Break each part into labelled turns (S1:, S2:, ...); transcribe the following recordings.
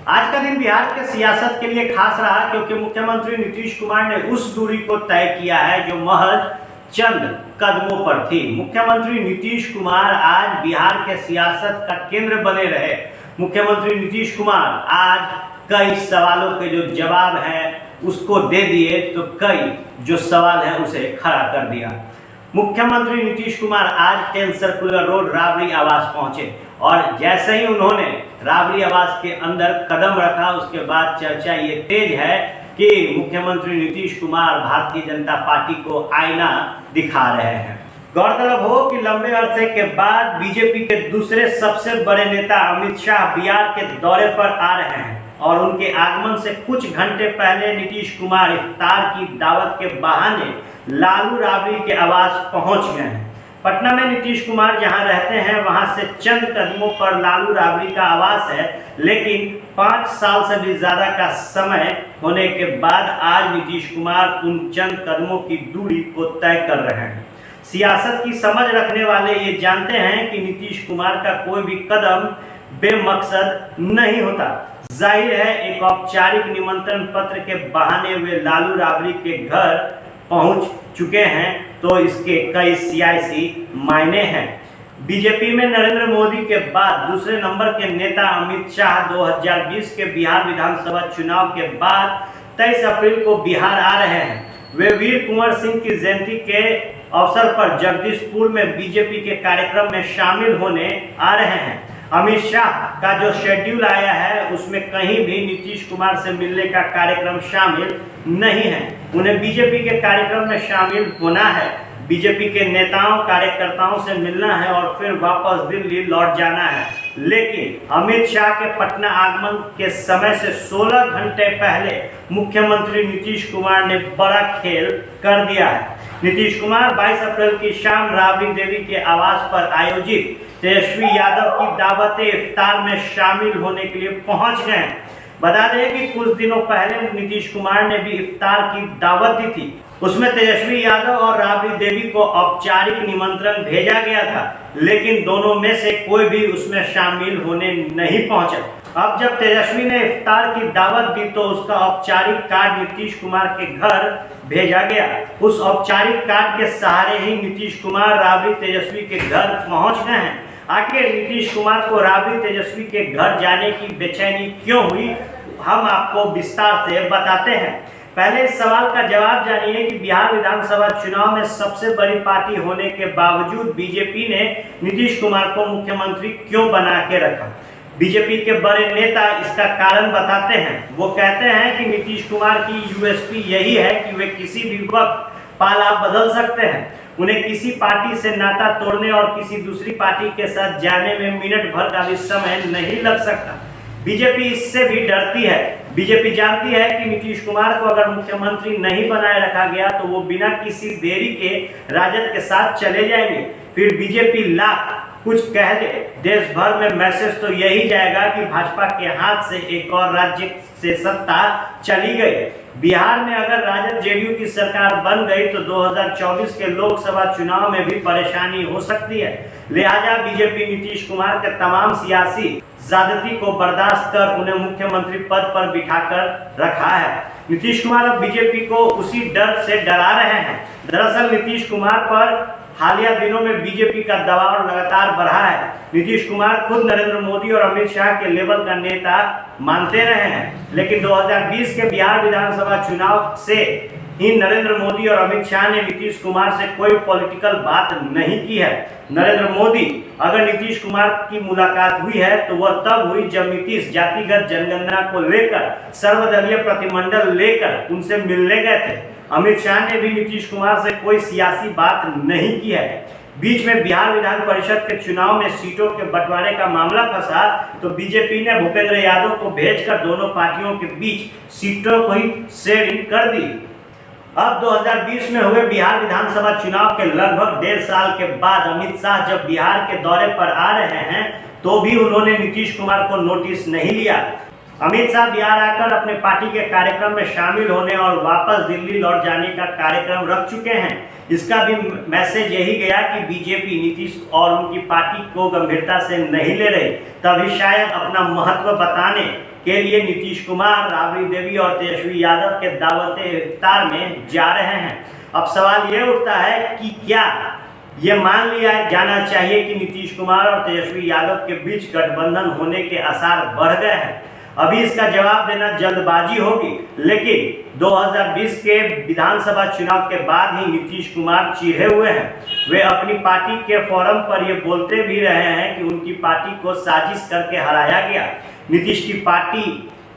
S1: आज का दिन बिहार के सियासत के लिए खास रहा क्योंकि मुख्यमंत्री नीतीश कुमार ने उस दूरी को तय किया है जो महज चंद कदमों पर थी। मुख्यमंत्री नीतीश कुमार आज बिहार के सियासत का केंद्र बने रहे। मुख्यमंत्री नीतीश कुमार आज कई सवालों के जो जवाब है उसको दे दिए, तो कई जो सवाल है उसे खड़ा कर दिया। मुख्यमंत्री नीतीश कुमार आज 10 सर्कुलर रोड राबड़ी आवास पहुंचे और जैसे ही उन्होंने राबड़ी आवास के अंदर कदम रखा, उसके बाद चर्चा ये तेज है कि मुख्यमंत्री नीतीश कुमार भारतीय जनता पार्टी को आईना दिखा रहे हैं। गौरतलब हो कि लंबे अरसे के बाद बीजेपी के दूसरे सबसे बड़े नेता अमित शाह बिहार के दौरे पर आ रहे हैं और उनके आगमन से कुछ घंटे पहले नीतीश कुमार इफ्तार की दावत के बहाने लालू राबड़ी के आवास पहुंच गए हैं। पटना में नीतीश कुमार जहां रहते हैं वहां से चंद कदमों पर लालू राबड़ी का आवास है, लेकिन 5 साल से भी ज्यादा का समय होने के बाद आज नीतीश कुमार उन चंद कदमों की दूरी को तय कर रहे हैं। सियासत की समझ रखने वाले ये जानते हैं कि नीतीश कुमार का कोई भी कदम बेमकसद नहीं होता। जाहिर है एक औपचारिक निमंत्रण पत्र के बहाने वे लालू राबड़ी के घर पहुंच चुके हैं, तो इसके कई सियासी मायने हैं। बीजेपी में नरेंद्र मोदी के बाद दूसरे नंबर के नेता अमित शाह 2020 के बिहार विधानसभा चुनाव के बाद 23 अप्रैल को बिहार आ रहे हैं। वे वीर कुंवर सिंह की जयंती के अवसर पर जगदीशपुर में बीजेपी के कार्यक्रम में शामिल होने आ रहे हैं। अमित शाह का जो शेड्यूल आया है उसमें कहीं भी नीतीश कुमार से मिलने का कार्यक्रम शामिल नहीं है। उन्हें बीजेपी के कार्यक्रम में शामिल होना है, बीजेपी के नेताओं कार्यकर्ताओं से मिलना है और फिर वापस दिल्ली लौट जाना है। लेकिन अमित शाह के पटना आगमन के समय से 16 घंटे पहले मुख्यमंत्री नीतीश कुमार ने बड़ा खेल कर दिया है। नीतीश कुमार 22 अप्रैल की शाम राबड़ी देवी के आवास पर आयोजित तेजस्वी यादव की दावत इफ्तार में शामिल होने के लिए पहुंच गए। बता दें कि कुछ दिनों पहले नीतीश कुमार ने भी इफ्तार की दावत दी थी। उसमें तेजस्वी यादव और राबड़ी देवी को औपचारिक निमंत्रण भेजा गया था, लेकिन दोनों में से कोई भी उसमें शामिल होने नहीं पहुंचा। अब जब तेजस्वी ने इफ्तार की दावत दी तो उसका औपचारिक कार्ड नीतीश कुमार के घर भेजा गया। उस औपचारिक कार्ड के सहारे ही नीतीश कुमार राबड़ी तेजस्वी के घर पहुंच गए हैं। आखिर नीतीश कुमार को राबड़ी तेजस्वी के घर जाने की बेचैनी क्यों हुई, हम आपको विस्तार से बताते हैं। पहले इस सवाल का जवाब जानिए कि बिहार विधानसभा चुनाव में सबसे बड़ी पार्टी होने के बावजूद बीजेपी ने नीतीश कुमार को मुख्यमंत्री क्यों बना के रखा। बीजेपी के बड़े नेता इसका कारण बताते हैं। वो कहते हैं कि नीतीश कुमार की यूएसपी यही है कि वे किसी भी वक्त पाला बदल सकते हैं। उन्हें किसी पार्टी से नाता तोड़ने और किसी दूसरी पार्टी के साथ जाने में मिनट भर का भी समय नहीं लग सकता। बीजेपी इससे भी डरती है। बीजेपी जानती है कि नीतीश कुमार को अगर मुख्यमंत्री नहीं बनाए रखा गया तो वो बिना किसी देरी के राजद के साथ चले जाएंगे। फिर बीजेपी लाख कुछ कह दे, देश भर में मैसेज तो यही जाएगा कि भाजपा के हाथ से एक और राज्य से सत्ता चली गई। बिहार में अगर राजद जेडीयू की सरकार बन गई तो 2024 के लोकसभा चुनाव में भी परेशानी हो सकती है। लिहाजा बीजेपी नीतीश कुमार के तमाम सियासी ज्यादती को बर्दाश्त कर उन्हें मुख्यमंत्री पद पर बिठाकर रखा है। नीतीश कुमार अब बीजेपी को उसी डर से डरा रहे हैं। दरअसल नीतीश कुमार पर हालिया दिनों में बीजेपी का दबाव लगातार बढ़ा है। नीतीश कुमार खुद नरेंद्र मोदी और अमित शाह के लेवल का नेता मानते रहे हैं, लेकिन 2020 के बिहार विधानसभा चुनाव से ही नरेंद्र मोदी और अमित शाह ने नीतीश कुमार से कोई पॉलिटिकल बात नहीं की है। नरेंद्र मोदी अगर नीतीश कुमार की मुलाकात हुई है तो वह तब हुई जब नीतीश जातिगत जनगणना को लेकर सर्वदलीय प्रतिनिधिमंडल लेकर उनसे मिलने गए थे। अमित शाह ने भी नीतीश कुमार से कोई सियासी बात नहीं की है। बीच में बिहार विधान परिषद के चुनाव में सीटों के बंटवारे का मामला फंसा तो बीजेपी ने भूपेंद्र यादव को भेजकर दोनों पार्टियों के बीच सीटों को ही शेयरिंग कर दी। अब 2020 में हुए बिहार विधानसभा चुनाव के लगभग 1.5 साल के बाद अमित शाह जब बिहार के दौरे पर आ रहे हैं तो भी उन्होंने नीतीश कुमार को नोटिस नहीं लिया। अमित शाह बिहार आकर अपने पार्टी के कार्यक्रम में शामिल होने और वापस दिल्ली लौट जाने का कार्यक्रम रख चुके हैं। इसका भी मैसेज यही गया कि बीजेपी नीतीश और उनकी पार्टी को गंभीरता से नहीं ले रही, तभी शायद अपना महत्व बताने के लिए नीतीश कुमार, राबड़ी देवी और तेजस्वी यादव के दावते इफ्तार में जा रहे हैं। अब सवाल ये उठता है कि क्या ये मान लिया जाना चाहिए कि नीतीश कुमार और तेजस्वी यादव के बीच गठबंधन होने के आसार बढ़ गए हैं? अभी इसका जवाब देना जल्दबाजी होगी, लेकिन 2020 के विधानसभा चुनाव के बाद ही नीतीश कुमार चिढ़े हुए हैं। वे अपनी पार्टी के फोरम पर ये बोलते भी रहे हैं कि उनकी पार्टी को साजिश करके हराया गया। नीतीश की पार्टी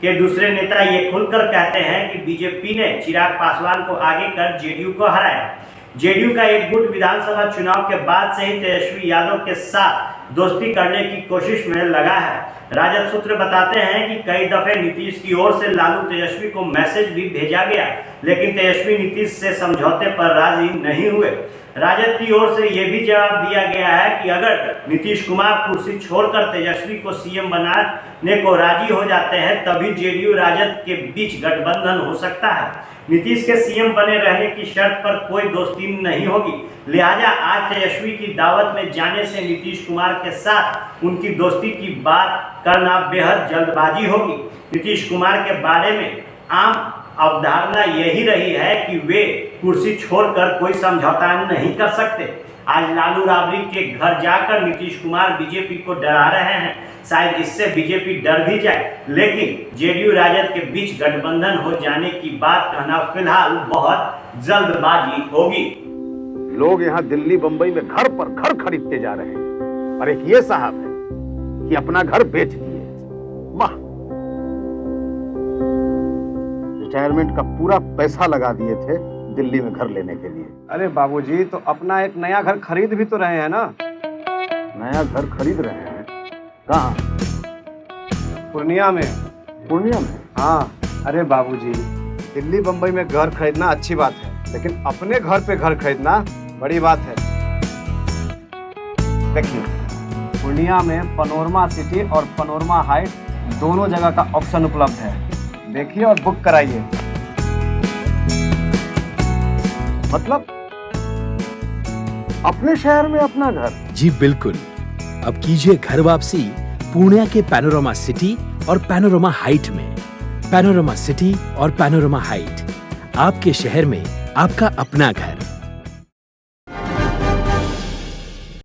S1: के दूसरे नेता ये खुलकर कहते हैं कि बीजेपी ने चिराग पासवान को आगे कर जेडीयू को हराया। जेडीयू का एक गुट विधानसभा चुनाव के बाद से ही तेजस्वी यादव के साथ दोस्ती करने की कोशिश में लगा है। राजद सूत्र बताते हैं कि कई दफे नीतीश की ओर से लालू तेजस्वी को मैसेज भी भेजा गया, लेकिन तेजस्वी नीतीश से समझौते पर राजी नहीं हुए। राजद की ओर से यह भी जवाब दिया गया है कि अगर नीतीश कुमार कुर्सी छोड़कर तेजस्वी को सीएम बनाने को राजी हो जाते हैं तभी जेडीयू राजद के बीच गठबंधन हो सकता है। नीतीश के सीएम बने रहने की शर्त पर कोई दोस्ती नहीं होगी, लिहाजा आज तेजस्वी की दावत में जाने से नीतीश कुमार के साथ उनकी दोस्ती की बात करना बेहद जल्दबाजी होगी। नीतीश कुमार के बारे में आम अवधारणा यही रही है कि वे कुर्सी छोड़कर कोई समझौता नहीं कर सकते। आज लालू राबड़ी के घर जाकर नीतीश कुमार बीजेपी को डरा रहे हैं। शायद इससे बीजेपी डर भी जाए, लेकिन जेडीयू राजद के बीच गठबंधन हो जाने की बात कहना फिलहाल बहुत जल्दबाजी होगी।
S2: लोग यहाँ दिल्ली बंबई में घर पर घर खरीदते जा रहे हैं और एक ये साहब है कि अपना घर बेच दिए। वाह, रिटायरमेंट का पूरा पैसा लगा दिए थे दिल्ली में घर लेने के लिए।
S3: अरे बाबूजी, तो अपना एक नया घर खरीद भी तो रहे हैं ना।
S2: नया घर खरीद रहे हैं? कहाँ?
S3: पूर्णिया में।
S2: पूर्णिया में?
S3: हाँ। अरे बाबूजी, दिल्ली बंबई में घर खरीदना अच्छी बात है, लेकिन अपने घर पे घर खरीदना बड़ी बात है। देखिए, पूर्णिया में पनोरमा सिटी और पनोरमा हाइट दोनों जगह का ऑप्शन उपलब्ध है। देखिए और बुक कराइए।
S2: मतलब अपने शहर में अपना घर?
S4: जी बिल्कुल। अब कीजिए घर वापसी पूर्णिया के पैनोरमा सिटी और पैनोरमा हाइट में। पैनोरमा सिटी और पैनोरमा हाइट, आपके शहर में आपका अपना घर।